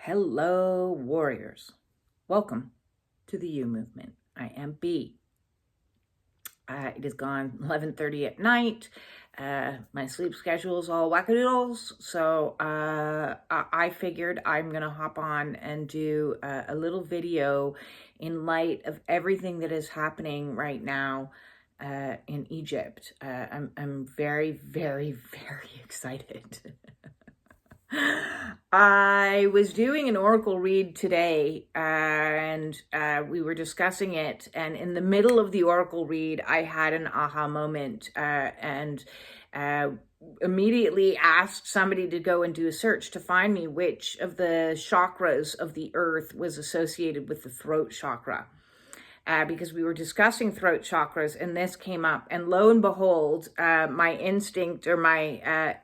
Hello, warriors. Welcome to the You Movement. I am B. It is gone 11:30 at night. My sleep schedule is all wackadoodles, so I figured I'm going to hop on and do a little video in light of everything that is happening right now in Egypt. I'm very, very, very excited. I was doing an oracle read today, and we were discussing it, and in the middle of the oracle read I had an aha moment, and immediately asked somebody to go and do a search to find me which of the chakras of the earth was associated with the throat chakra. Because we were discussing throat chakras, and this came up, and lo and behold, my instinct, or my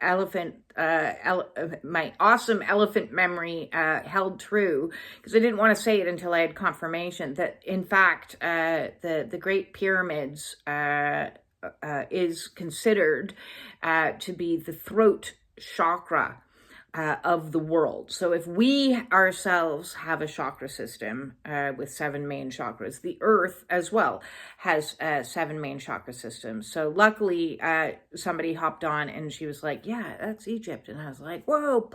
my awesome elephant memory held true, because I didn't want to say it until I had confirmation that, in fact, the Great Pyramids is considered to be the throat chakra of the world. So if we ourselves have a chakra system with 7 main chakras, the earth as well has 7 main chakra systems. So luckily somebody hopped on and she was like, yeah, that's Egypt. And I was like, whoa,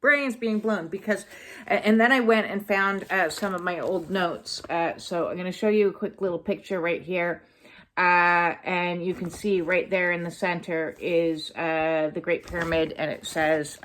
brains being blown, because and then I went and found some of my old notes. So I'm going to show you a quick little picture right here. And you can see right there in the center is the Great Pyramid, and it says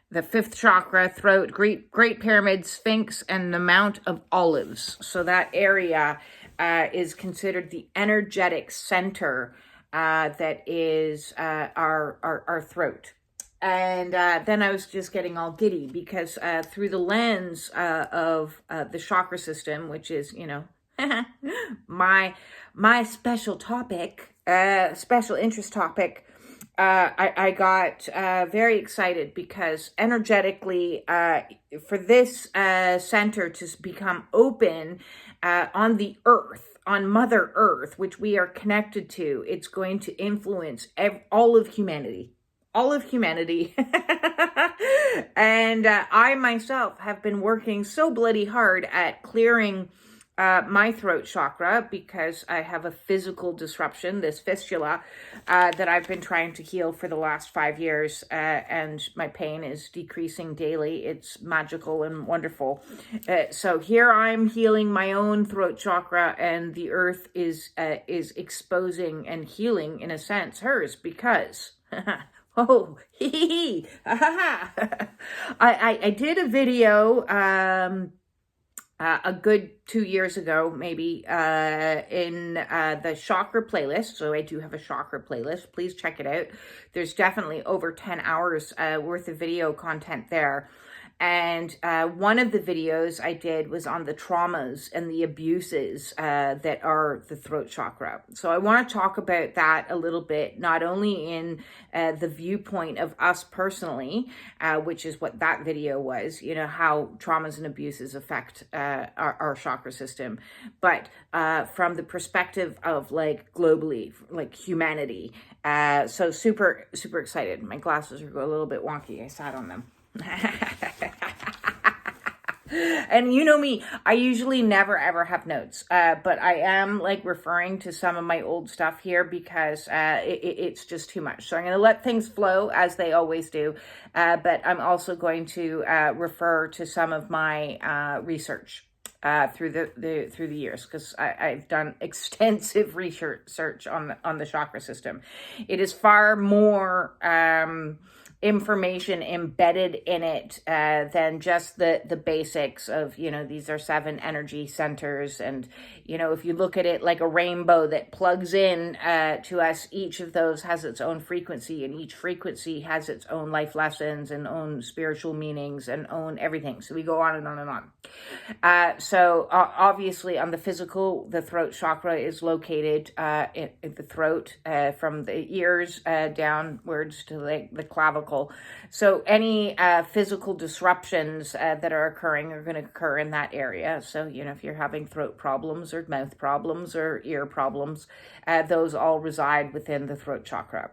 the 5th chakra, throat, Great Pyramid, Sphinx, and the Mount of Olives. So that area is considered the energetic center that is our throat. And then I was just getting all giddy, because through the lens of the chakra system, which is, you know, my special topic, special interest topic, I got very excited, because energetically, for this center to become open on the earth, on Mother Earth, which we are connected to, it's going to influence all of humanity. All of humanity. And I myself have been working so bloody hard at clearing my throat chakra, because I have a physical disruption, this fistula, that I've been trying to heal for the last 5 years, and my pain is decreasing daily. It's magical and wonderful. So here I'm healing my own throat chakra, and the earth is exposing and healing, in a sense, hers, because oh, hee hee hee, ha ha ha. I did a video a good 2 years ago, maybe, in the chakra playlist. So I do have a chakra playlist. Please check it out. There's definitely over 10 hours worth of video content there. And one of the videos I did was on the traumas and the abuses that are the throat chakra. So I want to talk about that a little bit, not only in the viewpoint of us personally, which is what that video was, you know, how traumas and abuses affect our chakra system, but from the perspective of, like, globally, like humanity. So super, super excited. My glasses are a little bit wonky. I sat on them. And you know me, I usually never ever have notes, but I am, like, referring to some of my old stuff here, because it's just too much. So I'm going to let things flow as they always do, but I'm also going to refer to some of my research through the years, because I've done extensive research on the chakra system. It is far more information embedded in it than just the basics of, you know, these are 7 energy centers, and, you know, if you look at it like a rainbow that plugs in to us, each of those has its own frequency, and each frequency has its own life lessons and own spiritual meanings and own everything. So we go on and on and on. So obviously on the physical, the throat chakra is located in the throat, from the ears downwards to the clavicle. So any physical disruptions that are occurring are going to occur in that area. So, you know, if you're having throat problems or mouth problems or ear problems, those all reside within the throat chakra.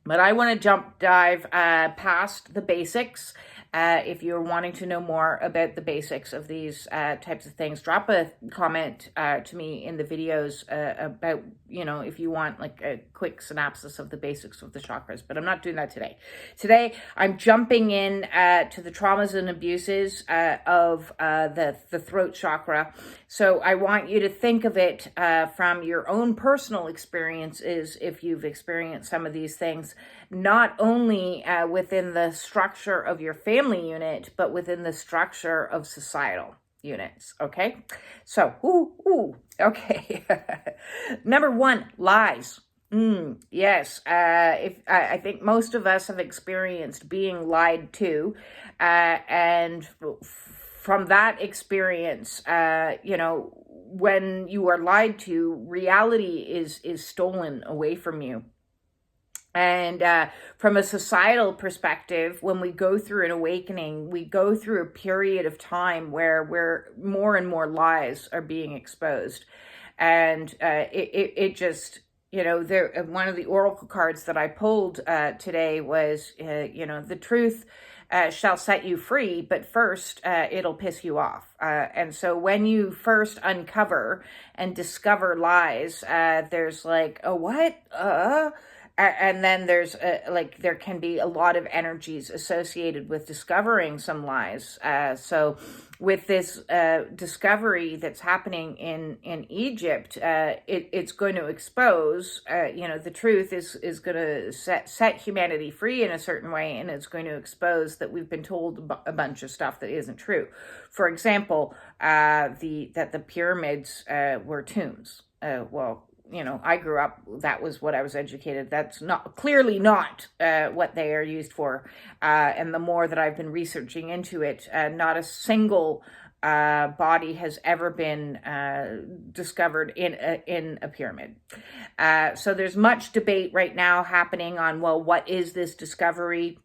But I want to dive past the basics. If you're wanting to know more about the basics of these types of things, drop a comment to me in the videos about, if you want like a quick synopsis of the basics of the chakras. But I'm not doing that today. Today, I'm jumping in to the traumas and abuses of the throat chakra. So I want you to think of it from your own personal experiences, if you've experienced some of these things, not only within the structure of your family unit, but within the structure of societal units. Okay, so okay. Number one, lies. Yes, I think most of us have experienced being lied to, and from that experience, when you are lied to, reality is stolen away from you. And from a societal perspective, when we go through an awakening, we go through a period of time where more and more lies are being exposed. And it just, one of the oracle cards that I pulled today was, the truth shall set you free, but first it'll piss you off. And so when you first uncover and discover lies, there's like, oh, what? And then there's there can be a lot of energies associated with discovering some lies. So with this discovery that's happening in Egypt, it's going to expose, the truth is going to set humanity free in a certain way, and it's going to expose that we've been told a bunch of stuff that isn't true. For example, that the pyramids were tombs. I grew up, that was what I was educated. That's clearly not what they are used for. And the more that I've been researching into it, not a single body has ever been discovered in a pyramid. So there's much debate right now happening on, well, what is this discovery?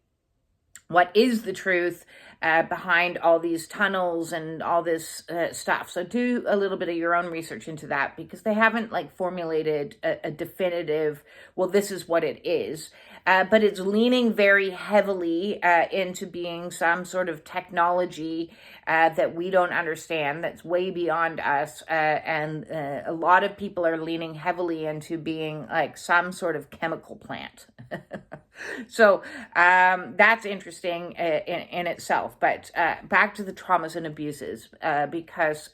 What is the truth behind all these tunnels and all this stuff? So do a little bit of your own research into that, because they haven't formulated a definitive, well, this is what it is. But it's leaning very heavily into being some sort of technology that we don't understand, that's way beyond us. And a lot of people are leaning heavily into being like some sort of chemical plant. So that's interesting in itself. But back to the traumas and abuses, because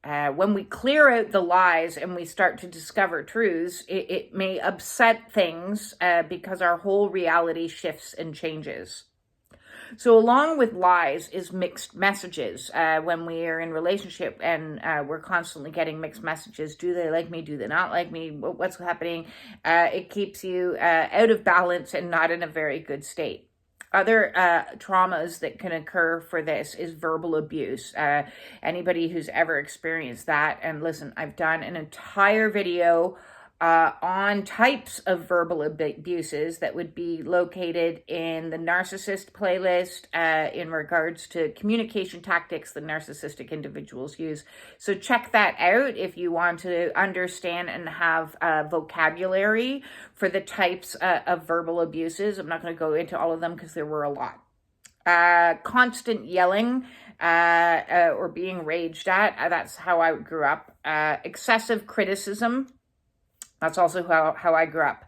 when we clear out the lies and we start to discover truths, it may upset things because our whole reality shifts and changes. So along with lies is mixed messages. When we are in relationship and we're constantly getting mixed messages, do they like me? Do they not like me? What's happening? It keeps you out of balance and not in a very good state. Other traumas that can occur for this is verbal abuse. Anybody who's ever experienced that, and listen, I've done an entire video on types of verbal abuses that would be located in the narcissist playlist in regards to communication tactics that narcissistic individuals use. So check that out if you want to understand and have vocabulary for the types of verbal abuses. I'm not going to go into all of them because there were a lot. Constant yelling or being raged at. That's how I grew up. Excessive criticism. That's also how I grew up,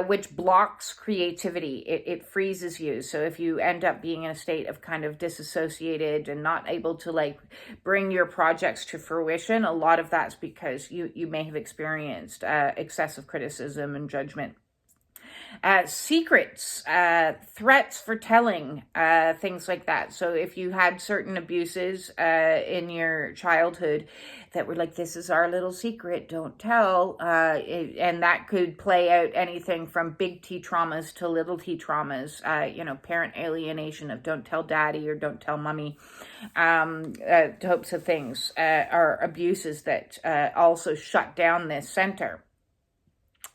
which blocks creativity. It freezes you. So if you end up being in a state of kind of disassociated and not able to bring your projects to fruition, a lot of that's because you may have experienced excessive criticism and judgment. Secrets, threats for telling, things like that. So if you had certain abuses in your childhood that were like, this is our little secret, don't tell, and that could play out anything from big T traumas to little T traumas, parent alienation of don't tell daddy or don't tell mommy, types of things are abuses that also shut down this center.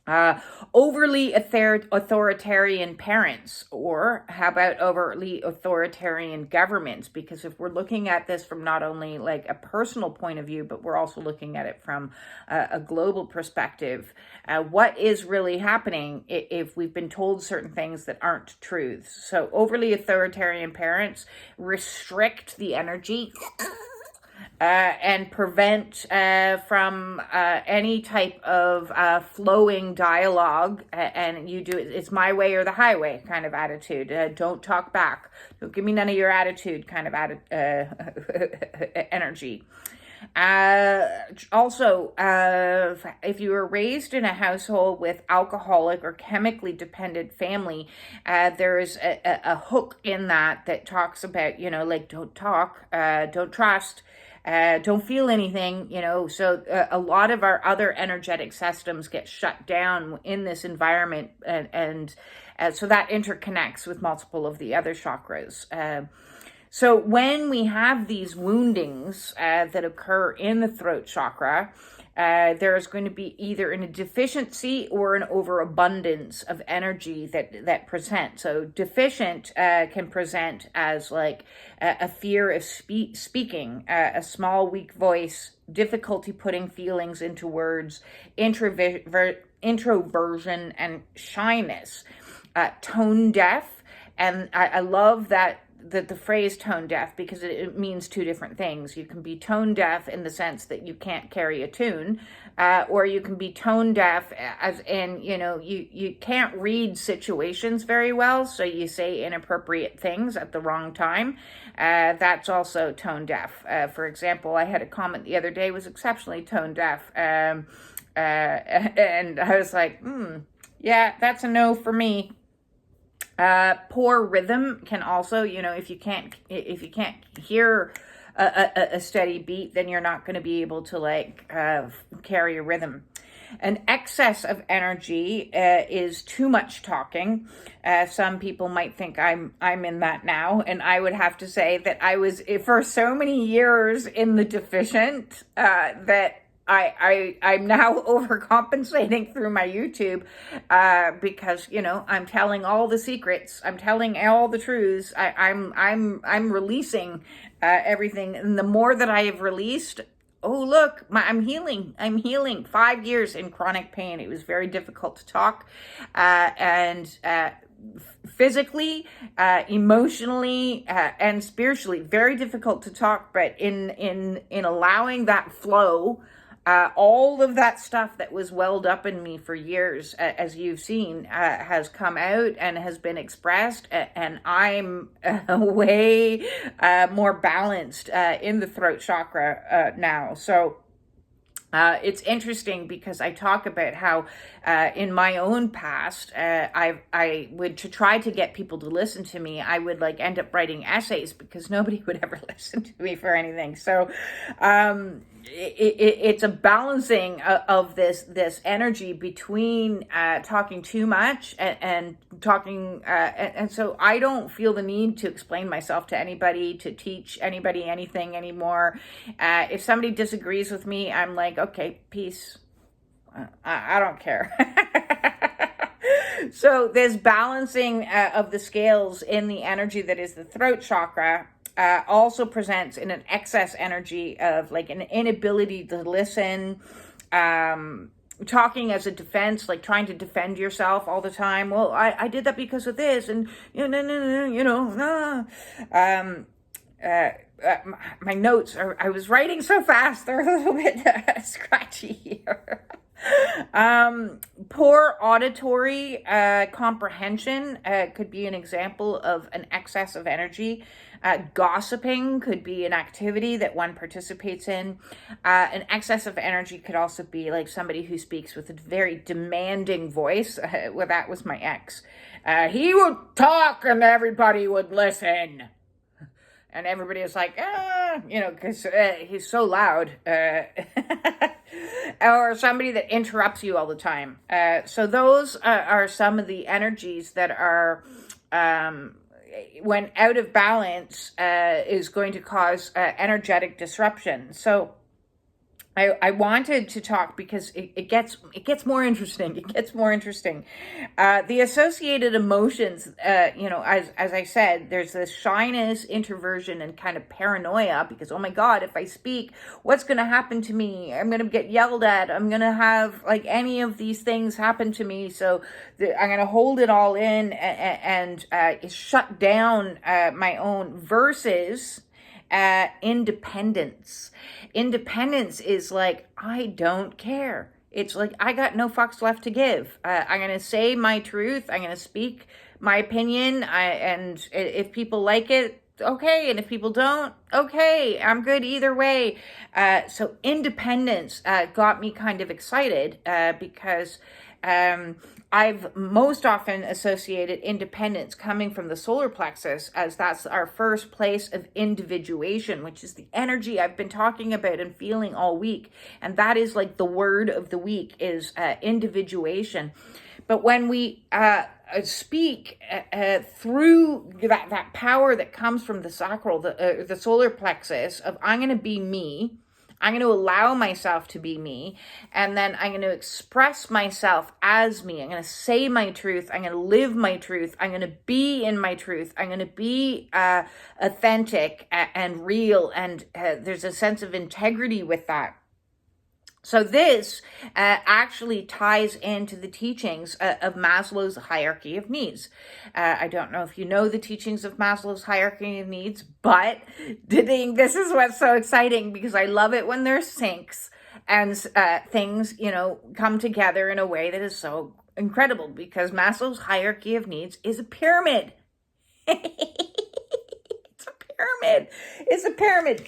Overly authoritarian parents, or how about overly authoritarian governments? Because if we're looking at this from not only like a personal point of view, but we're also looking at it from a global perspective, what is really happening if we've been told certain things that aren't truths? So overly authoritarian parents restrict the energy and prevent from any type of flowing dialogue, and you do it's my way or the highway kind of attitude. Don't talk back. Don't give me none of your attitude kind of energy. Also, if you were raised in a household with alcoholic or chemically dependent family, there is a hook in that talks about, like don't talk, don't trust, don't feel anything, so a lot of our other energetic systems get shut down in this environment, and so that interconnects with multiple of the other chakras. So when we have these woundings that occur in the throat chakra, there's going to be either a deficiency or an overabundance of energy that present. So deficient can present as like a fear of speaking, a small, weak voice, difficulty putting feelings into words, introversion, and shyness. Tone deaf, and I love that the phrase tone deaf, because it means two different things. You can be tone deaf in the sense that you can't carry a tune, or you can be tone deaf as in, you can't read situations very well, so you say inappropriate things at the wrong time. That's also tone deaf. For example, I had a comment the other day, was exceptionally tone deaf, and I was like, yeah, that's a no for me. Poor rhythm can also, if you can't hear a steady beat, then you're not going to be able to carry a rhythm. An excess of energy is too much talking. Some people might think I'm in that now, and I would have to say that I was for so many years in the deficient that I'm now overcompensating through my YouTube because I'm telling all the secrets, I'm telling all the truths, I'm releasing everything, and the more that I have released, oh look, I'm healing. 5 years in chronic pain. It was very difficult to talk, and physically, emotionally, and spiritually, very difficult to talk. But in allowing that flow, all of that stuff that was welled up in me for years, as you've seen, has come out and has been expressed, and I'm way more balanced in the throat chakra now. So it's interesting because I talk about how in my own past, I would, to try to get people to listen to me, I would end up writing essays because nobody would ever listen to me for anything. So it's a balancing of this energy between talking too much and talking, and so I don't feel the need to explain myself to anybody, to teach anybody anything anymore. If somebody disagrees with me, I'm like, okay, peace. I don't care. So there's balancing of the scales in the energy that is the throat chakra. Also presents in an excess energy of an inability to listen, talking as a defense, trying to defend yourself all the time. Well, I did that because of this, and my notes I was writing so fast, they're a little bit scratchy here. Poor auditory comprehension could be an example of an excess of energy. Gossiping could be an activity that one participates in. An excess of energy could also be somebody who speaks with a very demanding voice. Well, that was my ex. He would talk and everybody would listen. And everybody was like, because he's so loud. Or somebody that interrupts you all the time. So those are some of the energies that are, when out of balance, is going to cause energetic disruption. So I wanted to talk because it gets more interesting. It gets more interesting. The associated emotions, as I said, there's this shyness, introversion, and kind of paranoia because, oh my God, if I speak, what's going to happen to me? I'm going to get yelled at. I'm going to have like any of these things happen to me. So I'm going to hold it all in and shut down my own versus independence. Independence is like, I don't care. It's like, I got no fucks left to give. I'm going to say my truth. I'm going to speak my opinion. And if people like it, okay. And if people don't, okay. I'm good either way. So independence got me kind of excited because I've most often associated independence coming from the solar plexus, as that's our first place of individuation, which is the energy I've been talking about and feeling all week. And that is like the word of the week is individuation. But when we speak through that power that comes from the sacral, the solar plexus of I'm going to be me, I'm going to allow myself to be me, and then I'm going to express myself as me. I'm going to say my truth. I'm going to live my truth. I'm going to be in my truth. I'm going to be authentic and real, and there's a sense of integrity with that. So this actually ties into the teachings of Maslow's hierarchy of needs. I don't know if you know the teachings of Maslow's hierarchy of needs, but this is what's so exciting because I love it when there's syncs and things, come together in a way that is so incredible because Maslow's hierarchy of needs is a pyramid. It's a pyramid.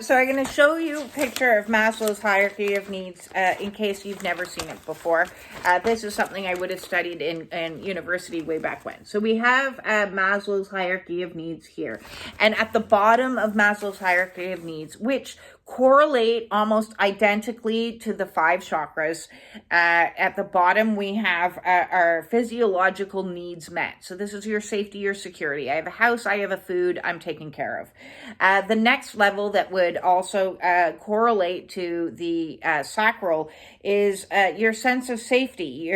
So I'm going to show you a picture of Maslow's hierarchy of needs in case you've never seen it before. This is something I would have studied in university way back when. So we have Maslow's hierarchy of needs here. And at the bottom of Maslow's hierarchy of needs, which correlate almost identically to the 5 chakras. At the bottom, we have our physiological needs met. So this is your safety, your security. I have a house, I have a food, I'm taken care of. The next level that would also correlate to the sacral is your sense of safety,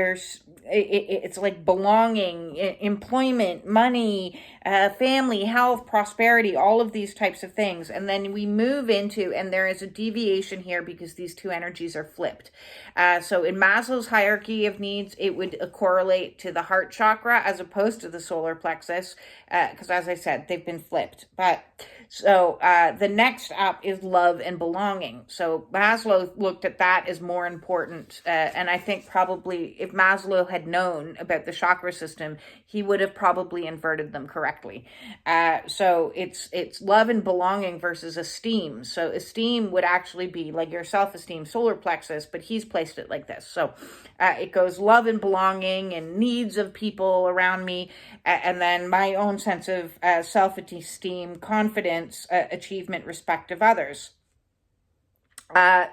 it's like belonging, employment, money, family, health, prosperity, all of these types of things. And then we move into, and there is a deviation here because these two energies are flipped. So in Maslow's hierarchy of needs, it would correlate to the heart chakra as opposed to the solar plexus, because as I said, they've been flipped. So the next up is love and belonging. So Maslow looked at that as more important. And I think probably if Maslow had known about the chakra system, he would have probably inverted them correctly. So it's love and belonging versus esteem. So esteem would actually be like your self-esteem, solar plexus, but he's placed it like this. So it goes love and belonging and needs of people around me, and then my own sense of self-esteem, confidence, achievement, respect of others.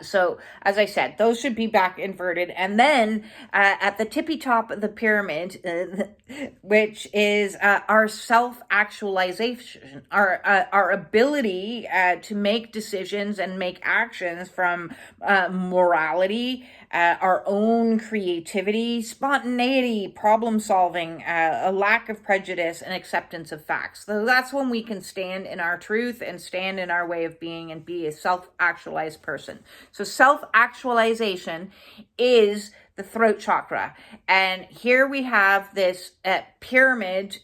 So as I said, those should be back inverted. And then at the tippy top of the pyramid, which is our self-actualization, our ability to make decisions and make actions from morality, our own creativity, spontaneity, problem solving, a lack of prejudice, and acceptance of facts. So that's when we can stand in our truth and stand in our way of being and be a self-actualized person. So self-actualization is the throat chakra. And here we have this pyramid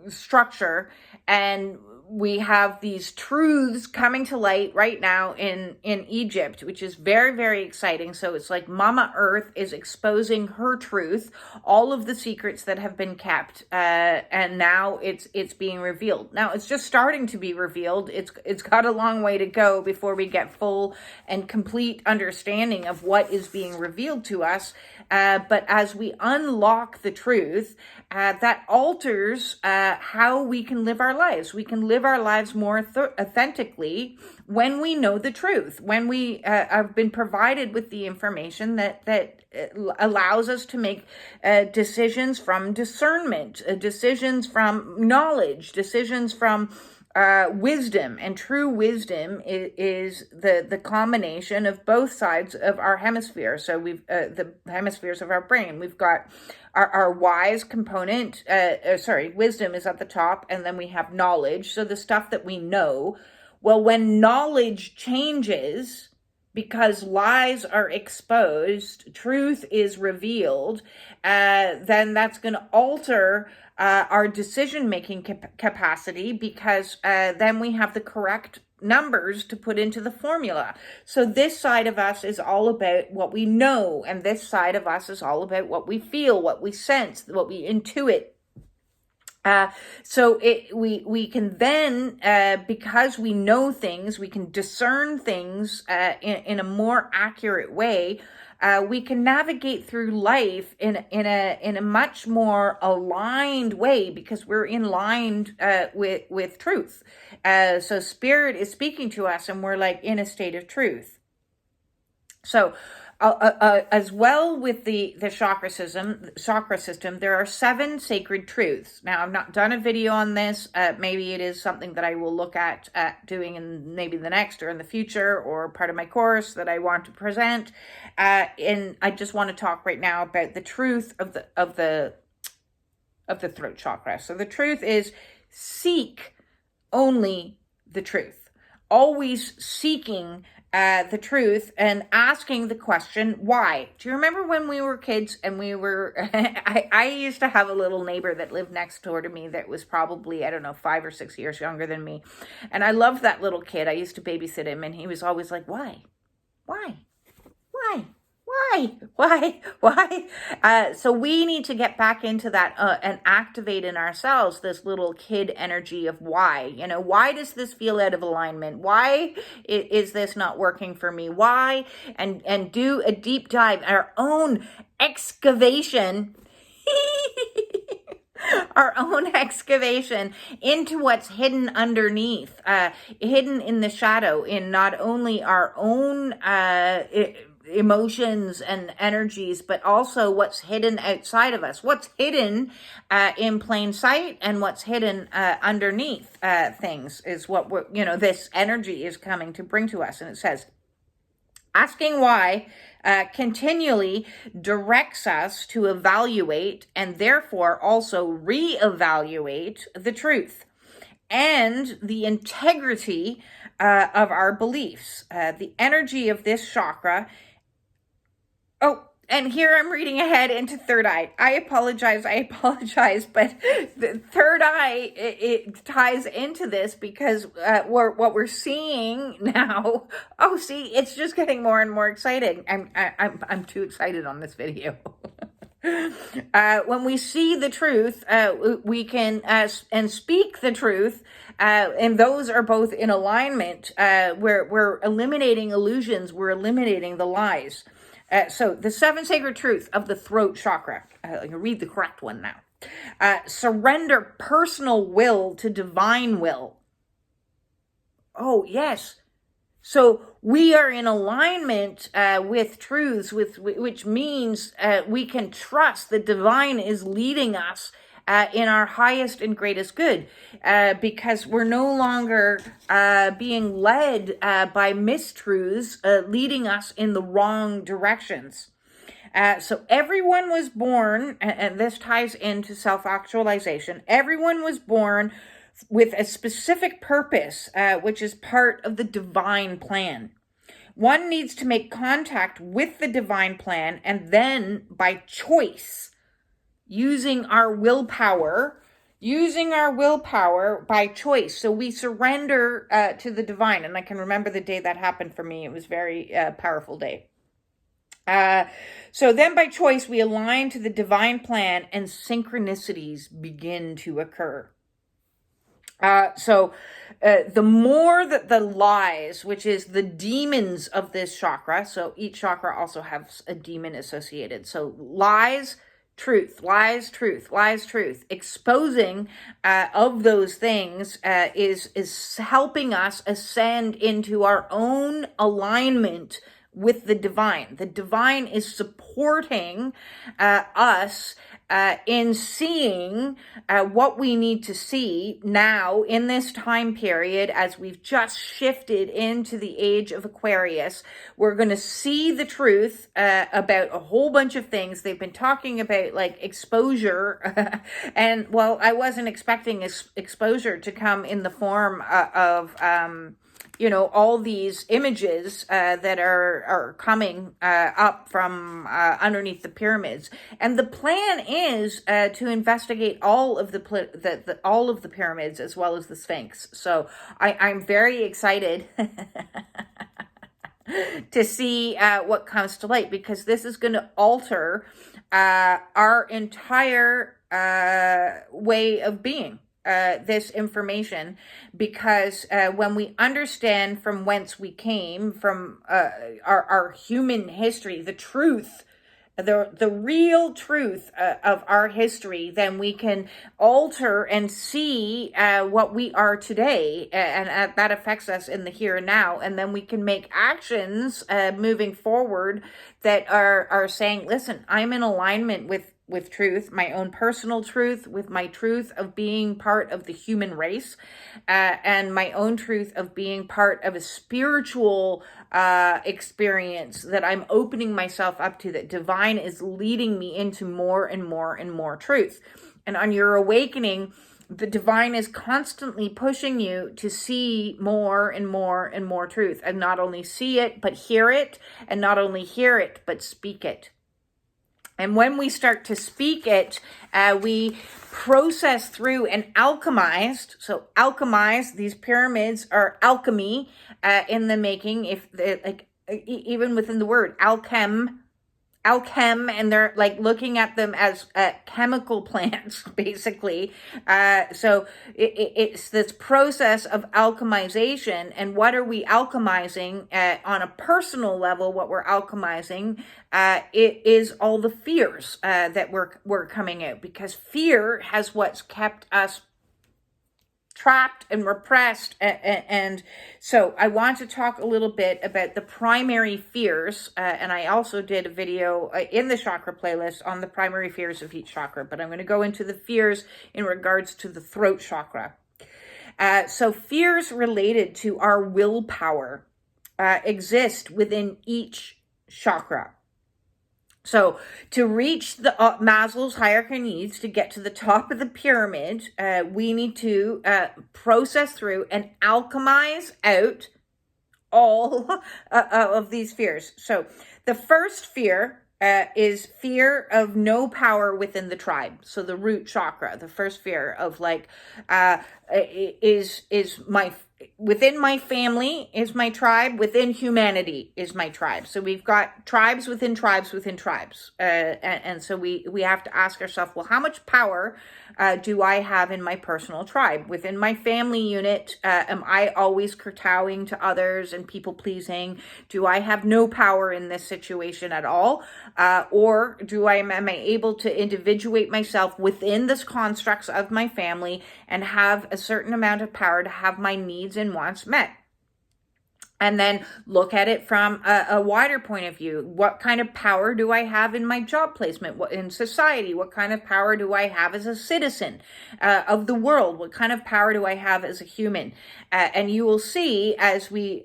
structure, and we have these truths coming to light right now in Egypt, which is very, very exciting. So it's like Mama Earth is exposing her truth, all of the secrets that have been kept, and now it's being revealed. Now it's just starting to be revealed. It's got a long way to go before we get full and complete understanding of what is being revealed to us. But as we unlock the truth, that alters how we can live our lives. We can live our lives more authentically when we know the truth, when we have been provided with the information that allows us to make decisions from discernment, decisions from knowledge, decisions from wisdom, and true wisdom is the combination of both sides of our hemisphere. So we've the hemispheres of our brain. We've got our wise component. Wisdom is at the top, and then we have knowledge. So the stuff that we know. Well, when knowledge changes, because lies are exposed, truth is revealed, then that's going to alter our decision-making capacity, because then we have the correct numbers to put into the formula. So this side of us is all about what we know, and this side of us is all about what we feel, what we sense, what we intuit. So we can then, because we know things, we can discern things in a more accurate way. We can navigate through life in a much more aligned way, because we're in line with truth. So spirit is speaking to us, and we're like in a state of truth. So as well with the chakra system, there are 7 sacred truths. Now, I've not done a video on this. Maybe it is something that I will look at doing in maybe the next or in the future, or part of my course that I want to present. And I just want to talk right now about the truth of the throat chakra. So the truth is, seek only the truth. Always seeking the truth and asking the question, why? Do you remember when we were kids and we were, I used to have a little neighbor that lived next door to me that was probably, 5 or 6 years younger than me. And I loved that little kid. I used to babysit him, and he was always like, why? So we need to get back into that and activate in ourselves this little kid energy of why. Why does this feel out of alignment? Why is this not working for me? Why? And do a deep dive, our own excavation our own excavation into what's hidden underneath, hidden in the shadow, in not only our own emotions and energies, but also what's hidden outside of us, what's hidden in plain sight, and what's hidden underneath things is what this energy is coming to bring to us. And it says, asking why continually directs us to evaluate and therefore also reevaluate the truth and the integrity of our beliefs. The energy of this chakra. Oh, and here I'm reading ahead into third eye. I apologize, but the third eye, it ties into this, because what we're seeing now, it's just getting more and more exciting. I'm too excited on this video. When we see the truth, we can and speak the truth, and those are both in alignment. We're eliminating illusions, we're eliminating the lies. So the 7 sacred truths of the throat chakra. I can read the correct one now. Surrender personal will to divine will. Oh, yes. So we are in alignment with truths, which means we can trust the divine is leading us in our highest and greatest good, because we're no longer being led by mistruths leading us in the wrong directions. So everyone was born, and this ties into self-actualization, everyone was born with a specific purpose, which is part of the divine plan. One needs to make contact with the divine plan, and then by choice, using our willpower by choice. So we surrender to the divine. And I can remember the day that happened for me. It was a very powerful day. So then by choice, we align to the divine plan, and synchronicities begin to occur. So the more that the lies, which is the demons of this chakra, so each chakra also has a demon associated. So lies, truth, lies, truth, lies, truth. Exposing of those things is helping us ascend into our own alignment with the divine. The divine is supporting us in seeing what we need to see now in this time period as we've just shifted into the age of Aquarius. We're going to see the truth about a whole bunch of things. They've been talking about like exposure and well, I wasn't expecting exposure to come in the form of all these images that are coming up from underneath the pyramids, and the plan is to investigate all of the pyramids as well as the Sphinx. So I'm very excited to see what comes to light, because this is going to alter our entire way of being. This information, because when we understand from whence we came, from our human history, the truth, the real truth of our history, then we can alter and see what we are today, and that affects us in the here and now, and then we can make actions moving forward that are saying, listen, I'm in alignment with truth, my own personal truth, with my truth of being part of the human race, and my own truth of being part of a spiritual experience that I'm opening myself up to, that divine is leading me into more and more and more truth. And on your awakening, the divine is constantly pushing you to see more and more and more truth, and not only see it, but hear it, and not only hear it, but speak it. And when we start to speak it, we process through and alchemized. So alchemized, these pyramids are alchemy in the making. If even within the word alchem, and they're like looking at them as chemical plants, basically. So it's this process of alchemization. And what are we alchemizing on a personal level? What we're alchemizing, it is all the fears that we're coming out, because fear has what's kept us trapped and repressed. And so I want to talk a little bit about the primary fears, and I also did a video in the chakra playlist on the primary fears of each chakra, but I'm going to go into the fears in regards to the throat chakra. So fears related to our willpower exist within each chakra. So to reach the Maslow's hierarchy of needs, to get to the top of the pyramid, we need to process through and alchemize out all of these fears. So the first fear is fear of no power within the tribe. So the root chakra, the first fear of like, is my within my family is my tribe, within humanity is my tribe. So we've got tribes within tribes within tribes. And so we have to ask ourselves, well, how much power do I have in my personal tribe? Within my family unit, am I always kowtowing to others and people pleasing? Do I have no power in this situation at all? Or am I able to individuate myself within the constructs of my family and have a certain amount of power to have my needs and wants met? And then look at it from a wider point of view. What kind of power do I have in my job placement? What in society? What kind of power do I have as a citizen of the world? What kind of power do I have as a human? And you will see as we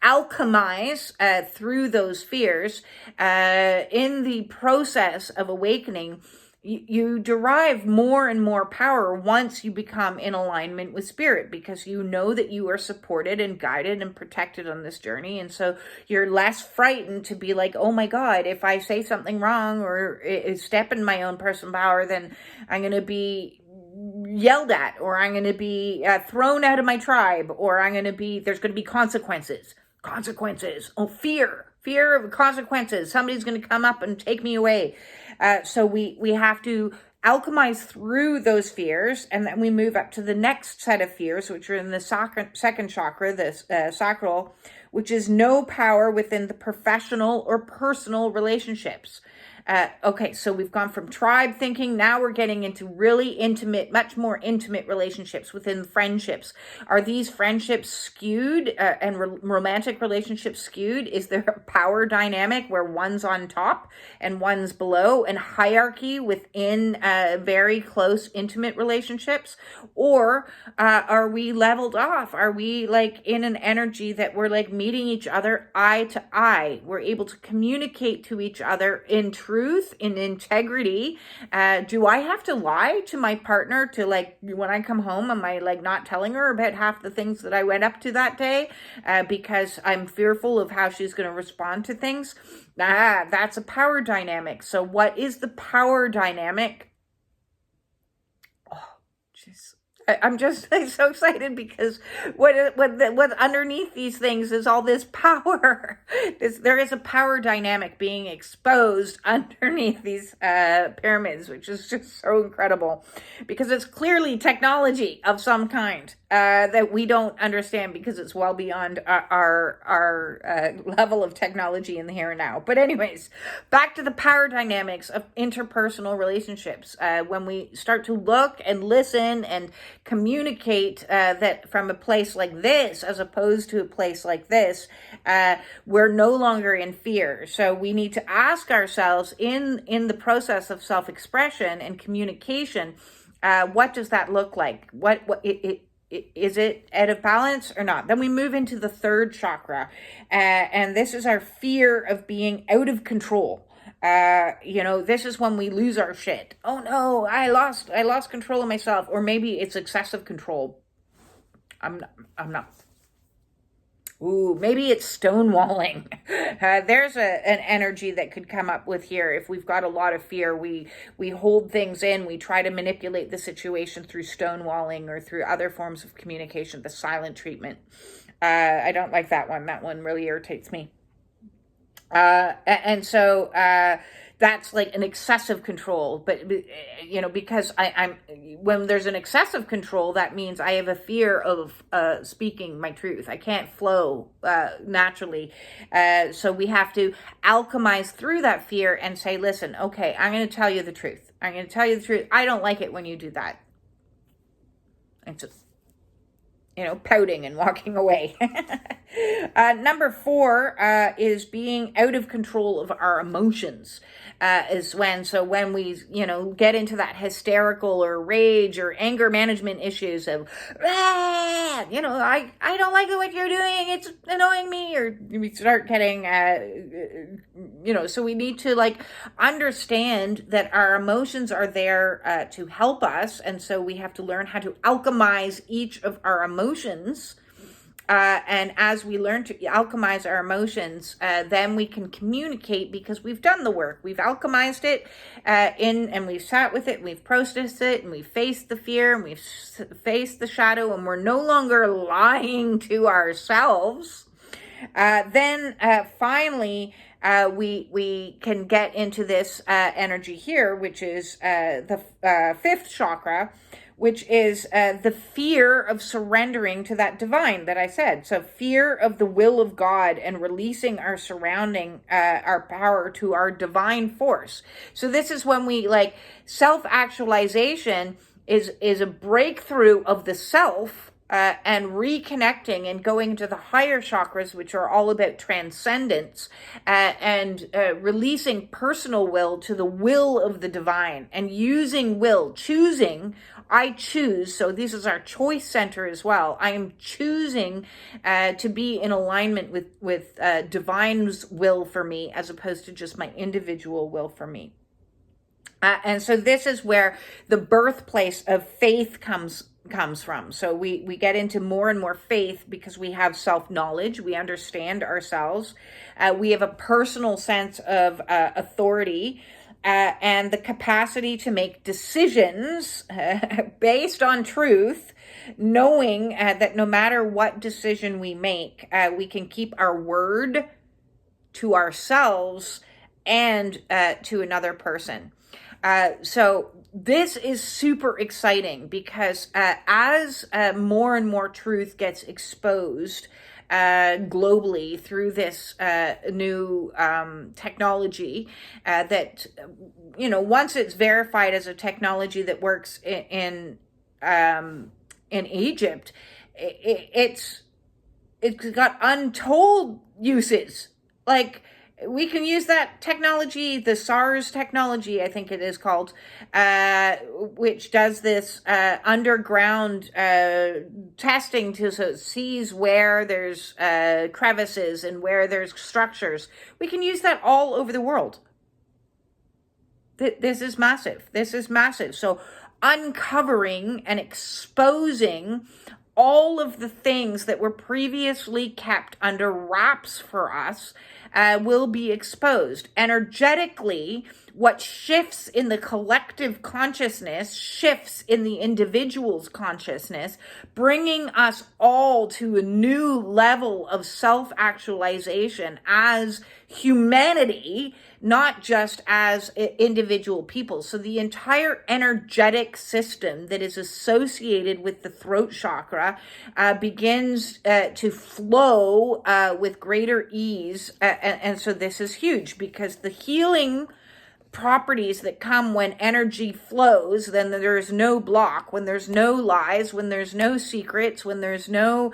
alchemize through those fears in the process of awakening, you derive more and more power once you become in alignment with spirit, because you know that you are supported and guided and protected on this journey. And so you're less frightened to be like, oh my God, if I say something wrong or step in my own personal power, then I'm going to be yelled at, or I'm going to be thrown out of my tribe, or there's going to be consequences. Oh, fear of consequences. Somebody's going to come up and take me away. So we have to alchemize through those fears, and then we move up to the next set of fears, which are in the second chakra, the sacral, which is no power within the professional or personal relationships. Okay, so we've gone from tribe thinking, now we're getting into really intimate, much more intimate relationships within friendships. Are these friendships skewed and romantic relationships skewed? Is there a power dynamic where one's on top and one's below, and hierarchy within very close, intimate relationships? Or are we leveled off? Are we like in an energy that we're like meeting each other eye to eye? We're able to communicate to each other in truth, in integrity. Do I have to lie to my partner to like, when I come home, am I like not telling her about half the things that I went up to that day because I'm fearful of how she's going to respond to things? That's a power dynamic. So what is the power dynamic? Oh, jeez. I'm just like, so excited because what's underneath these things is all this power. There is a power dynamic being exposed underneath these pyramids, which is just so incredible because it's clearly technology of some kind that we don't understand because it's well beyond our level of technology in the here and now. But anyways, back to the power dynamics of interpersonal relationships. When we start to look and listen and communicate that from a place like this as opposed to a place like this, we're no longer in fear. So we need to ask ourselves in the process of self-expression and communication, what does that look like? Is it out of balance or not? Then we move into the third chakra, and this is our fear of being out of control. This is when we lose our shit. Oh no, I lost control of myself. Or maybe it's excessive control. I'm not. Ooh, maybe it's stonewalling. There's an energy that could come up with here. If we've got a lot of fear, we hold things in. We try to manipulate the situation through stonewalling or through other forms of communication, the silent treatment. I don't like that one. That one really irritates me. And so that's like an excessive control, but because I'm when there's an excessive control, that means I have a fear of speaking my truth. I can't flow naturally, so we have to alchemize through that fear and say, listen, okay, I'm going to tell you the truth. I'm going to tell you the truth. I don't like it when you do that. It's just pouting and walking away. Number 4 is being out of control of our emotions. When we, get into that hysterical or rage or anger management issues of, I don't like what you're doing. It's annoying me. Or we start getting, so we need to understand that our emotions are there to help us. And so we have to learn how to alchemize each of our emotions. And as we learn to alchemize our emotions, then we can communicate because we've done the work. We've alchemized it and we've sat with it, and we've processed it, and we've faced the fear, and we've faced the shadow, and we're no longer lying to ourselves. Then finally, we can get into this energy here, which is the 5th chakra, which is the fear of surrendering to that divine that I said. So fear of the will of God and releasing our surrounding, our power to our divine force. So this is when we self-actualization is a breakthrough of the self, and reconnecting and going to the higher chakras, which are all about transcendence, and releasing personal will to the will of the divine, and using will, choosing. I choose, so this is our choice center as well. I am choosing to be in alignment with divine's will for me, as opposed to just my individual will for me. And so this is where the birthplace of faith comes from. So we get into more and more faith because we have self-knowledge. We understand ourselves. We have a personal sense of authority. And the capacity to make decisions based on truth, knowing that no matter what decision we make, we can keep our word to ourselves and to another person. So this is super exciting because as more and more truth gets exposed, globally through this new technology that, once it's verified as a technology that works in Egypt, it's got untold uses. Like, we can use that technology, the SARS technology, I think it is called, which does this underground testing to sees where there's crevices and where there's structures. We can use that all over the world. This is massive. This is massive. So uncovering and exposing all of the things that were previously kept under wraps for us will be exposed. Energetically, what shifts in the collective consciousness shifts in the individual's consciousness, bringing us all to a new level of self-actualization as humanity, not just as individual people. So the entire energetic system that is associated with the throat chakra begins to flow with greater ease. And so this is huge, because the healing properties that come when energy flows, then there's no block, when there's no lies, when there's no secrets, when there's no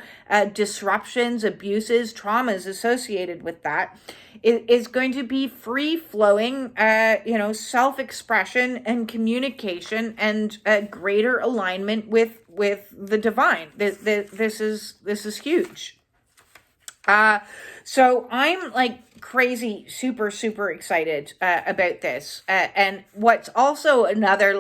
disruptions, abuses, traumas associated with that. It is going to be free flowing, self-expression and communication and greater alignment with the divine. This is huge. So I'm like crazy, super, super excited about this. And what's also another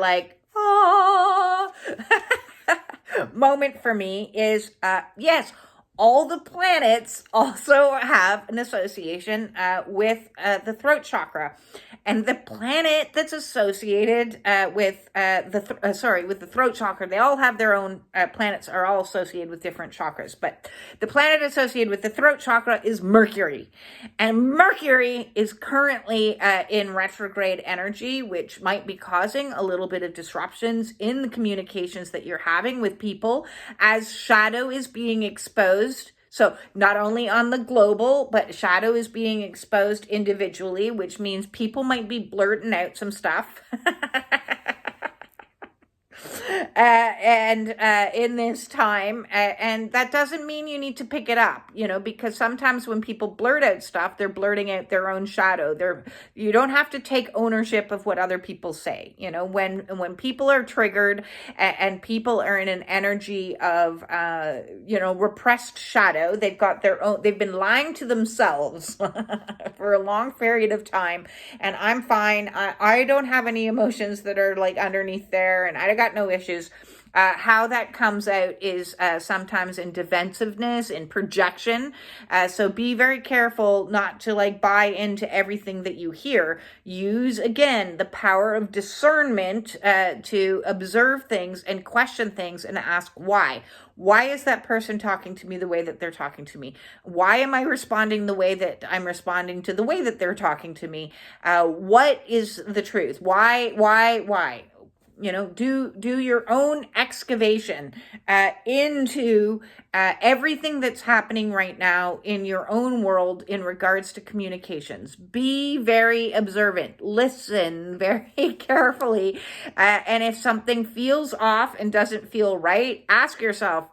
moment for me is, yes, all the planets also have an association with the throat chakra. And the planet that's associated with the throat chakra, they all have their own planets, are all associated with different chakras. But the planet associated with the throat chakra is Mercury. And Mercury is currently in retrograde energy, which might be causing a little bit of disruptions in the communications that you're having with people as shadow is being exposed. So not only on the global, but shadow is being exposed individually, which means people might be blurting out some stuff. In this time, and that doesn't mean you need to pick it up, because sometimes when people blurt out stuff, they're blurting out their own shadow. You don't have to take ownership of what other people say. When people are triggered and people are in an energy of, repressed shadow, they've been lying to themselves for a long period of time. And I'm fine. I don't have any emotions that are like underneath there, and I got no issues. How that comes out is sometimes in defensiveness, in projection. So be very careful not to buy into everything that you hear. Use, again, the power of discernment to observe things and question things and ask why. Why is that person talking to me the way that they're talking to me? Why am I responding the way that I'm responding to the way that they're talking to me? What is the truth? Why? Do your own excavation into everything that's happening right now in your own world in regards to communications. Be very observant. Listen very carefully. And if something feels off and doesn't feel right, ask yourself,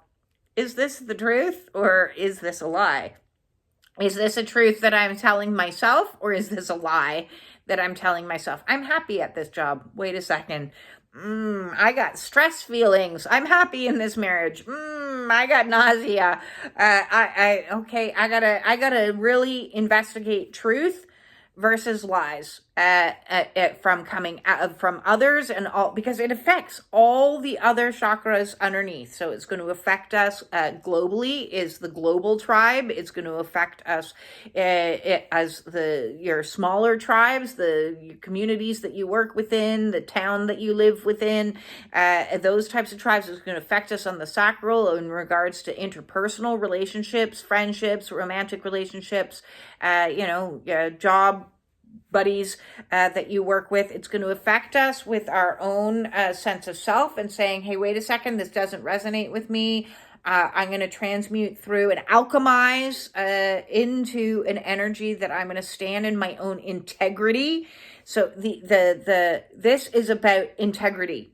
is this the truth or is this a lie? Is this a truth that I'm telling myself, or is this a lie that I'm telling myself? I'm happy at this job. Wait a second. I got stress feelings. I'm happy in this marriage. I got nausea. I gotta really investigate truth versus lies from coming out from others, and all, because it affects all the other chakras underneath. So it's going to affect us globally, is the global tribe. It's going to affect us as your smaller tribes, the communities that you work within, the town that you live within. Those types of tribes is going to affect us on the sacral in regards to interpersonal relationships, friendships, romantic relationships, job buddies that you work with. It's going to affect us with our own sense of self and saying, hey, wait a second, this doesn't resonate with me. I'm going to transmute through and alchemize into an energy that I'm going to stand in my own integrity. So this is about integrity.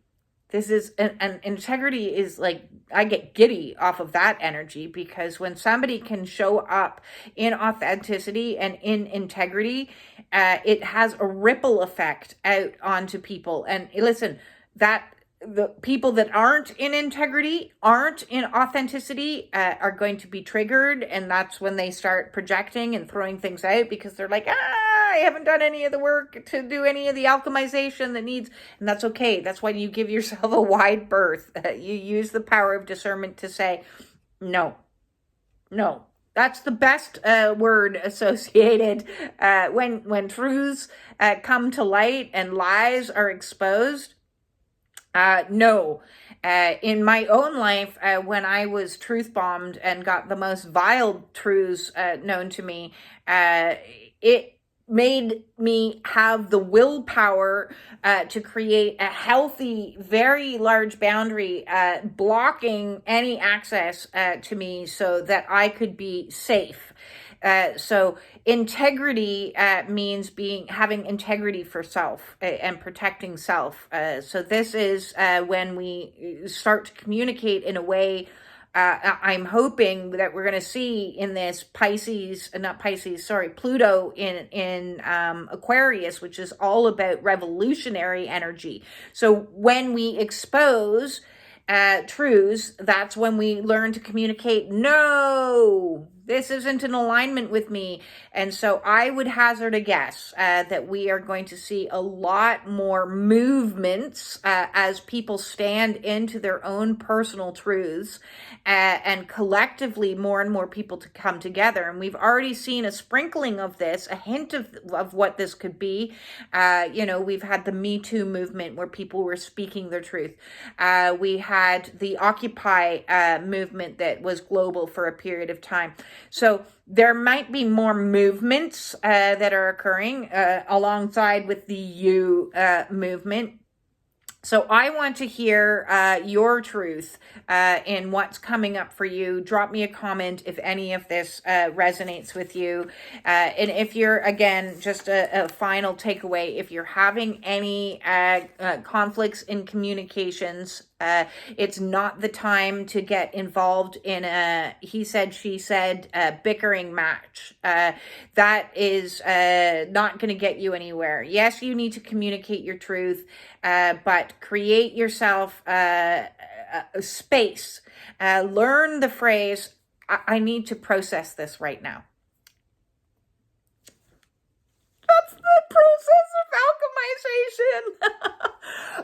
This is, and integrity is like, I get giddy off of that energy, because when somebody can show up in authenticity and in integrity, it has a ripple effect out onto people. And listen, that the people that aren't in integrity, aren't in authenticity, are going to be triggered. And that's when they start projecting and throwing things out, because they're like, I haven't done any of the work to do any of the alchemization that needs, and that's okay. That's when you give yourself a wide berth. You use the power of discernment to say, no. That's the best word associated when truths come to light and lies are exposed. No. In my own life, when I was truth bombed and got the most vile truths known to me, it made me have the willpower to create a healthy, very large boundary, blocking any access to me so that I could be safe. So integrity means having integrity for self and protecting self. So this is when we start to communicate in a way. I'm hoping that we're going to see in this Pluto in Aquarius, which is all about revolutionary energy. So when we expose truths, that's when we learn to communicate, no, this isn't in alignment with me. And so I would hazard a guess that we are going to see a lot more movements as people stand into their own personal truths, and collectively more and more people to come together. And we've already seen a sprinkling of this, a hint of what this could be. We've had the Me Too movement where people were speaking their truth. We had the Occupy movement that was global for a period of time. So there might be more movements that are occurring alongside with the You movement. So I want to hear your truth in what's coming up for you. Drop me a comment if any of this resonates with you. And if you're, again, just a final takeaway, if you're having any conflicts in communications, it's not the time to get involved in a he said, she said bickering match. That is not going to get you anywhere. Yes, you need to communicate your truth, but create yourself a space. Learn the phrase, I need to process this right now. That's the process of alchemization.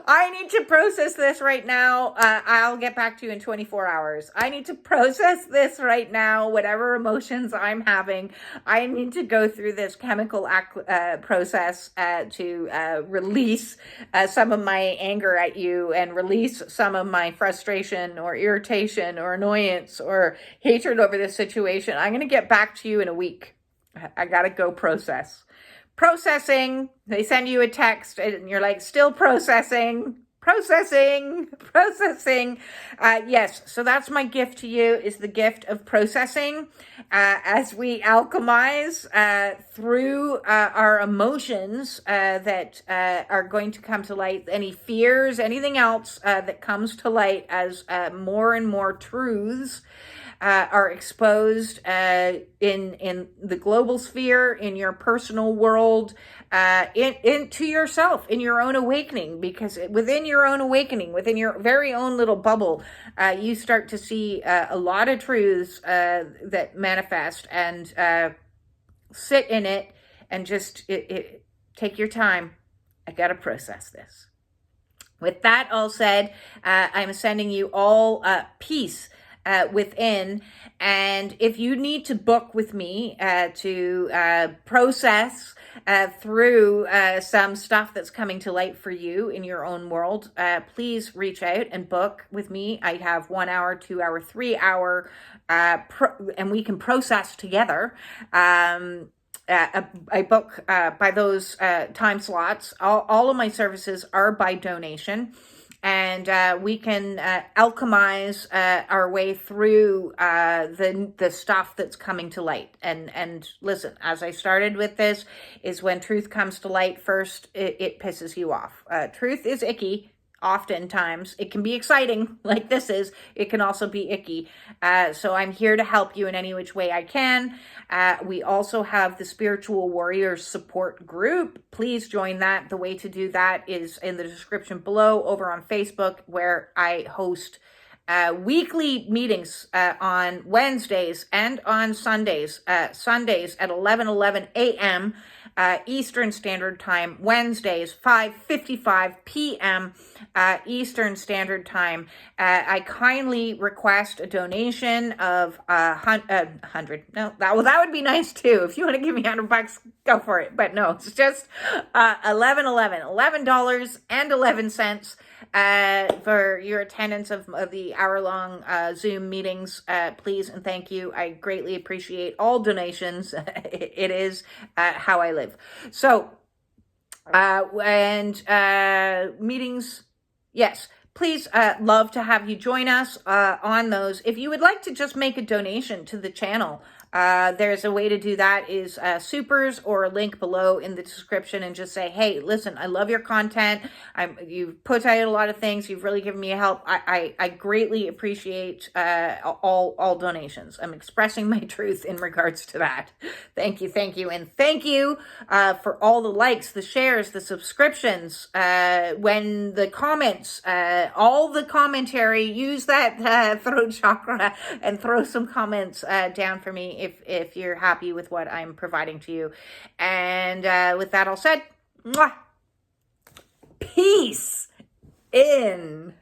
I need to process this right now. I'll get back to you in 24 hours. I need to process this right now. Whatever emotions I'm having, I need to go through this chemical process to release some of my anger at you and release some of my frustration or irritation or annoyance or hatred over this situation. I'm going to get back to you in a week. I got to go processing. They send you a text and you're like, still processing. Yes. So that's my gift to you, is the gift of processing, as we alchemize through our emotions that are going to come to light, any fears, anything else that comes to light as more and more truths are exposed in the global sphere, in your personal world, into yourself, in your own awakening, because within your own awakening, within your very own little bubble, you start to see a lot of truths that manifest, and sit in it and just take your time. I got to process this. With that all said, I'm sending you all peace within. And if you need to book with me to process through some stuff that's coming to light for you in your own world, please reach out and book with me. I have 1 hour, 2 hour, 3 hour, and we can process together. I book by those time slots. All of my services are by donation. and we can alchemize our way through the stuff that's coming to light. And listen, as I started with this, is when truth comes to light first, it pisses you off. Truth is icky. Oftentimes it can be exciting like this is. It can also be icky. So I'm here to help you in any which way I can. We also have the Spiritual Warriors support group. Please join that. The way to do that is in the description below over on Facebook, where I host weekly meetings on Wednesdays and on Sundays. Sundays at 11:11 a.m. Eastern Standard Time. Wednesdays 5:55 p.m. Eastern Standard Time. I kindly request a donation of $100. No, that would be nice too. If you want to give me $100, go for it. But no, it's just $11.11 for your attendance of the hour-long Zoom meetings. Please and thank you. I greatly appreciate all donations. It is how I live. So, meetings, yes. Please, love to have you join us on those. If you would like to just make a donation to the channel, there's a way to do that is supers or a link below in the description, and just say, hey, listen, I love your content. You've put out a lot of things. You've really given me help. I greatly appreciate all donations. I'm expressing my truth in regards to that. Thank you. And thank you for all the likes, the shares, the subscriptions, when the comments, all the commentary. Use that throat chakra and throw some comments down for me if you're happy with what I'm providing to you. And with that all said, mwah, peace in.